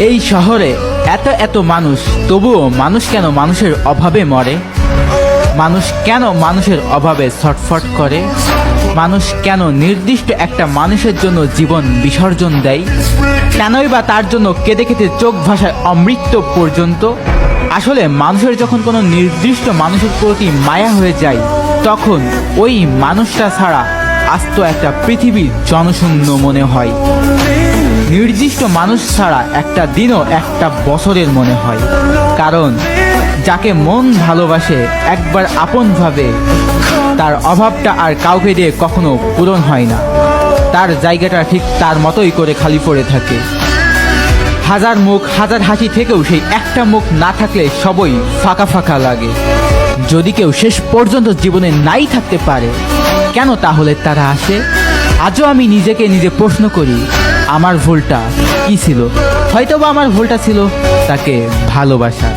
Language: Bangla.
এই শহরে এত এত মানুষ, তবুও মানুষ কেন মানুষের অভাবে মরে? মানুষ কেন মানুষের অভাবে ছটফট করে? মানুষ কেন নির্দিষ্ট একটা মানুষের জন্য জীবন বিসর্জন দেয়? কেনই বা তার জন্য কেঁদে কেঁদে চোখ ভাসায় অমৃত্যু পর্যন্ত? আসলে মানুষের যখন কোনো নির্দিষ্ট মানুষের প্রতি মায়া হয়ে যায়, তখন ওই মানুষটা ছাড়া আস্ত একটা পৃথিবী জনশূন্য মনে হয়। নির্দিষ্ট মানুষ ছাড়া একটা দিনও একটা বছরের মনে হয়। কারণ যাকে মন ভালোবাসে একবার আপন ভাবে, তার অভাবটা আর কাউকে দিয়ে কখনো পূরণ হয় না। তার জায়গাটা ঠিক তার মতোই করে খালি পড়ে থাকে। হাজার মুখ হাজার হাসি থেকেও সেই একটা মুখ না থাকলে সবই ফাঁকা ফাঁকা লাগে। যদি কেউ শেষ পর্যন্ত জীবনে নাই থাকতে পারে, কেন তাহলে তারা আসে? আজও আমি নিজেকে নিজে প্রশ্ন করি, আমার ভুলটা কি ছিল? হয়তোবা আমার ভুলটা ছিল তাকে ভালোবাসা।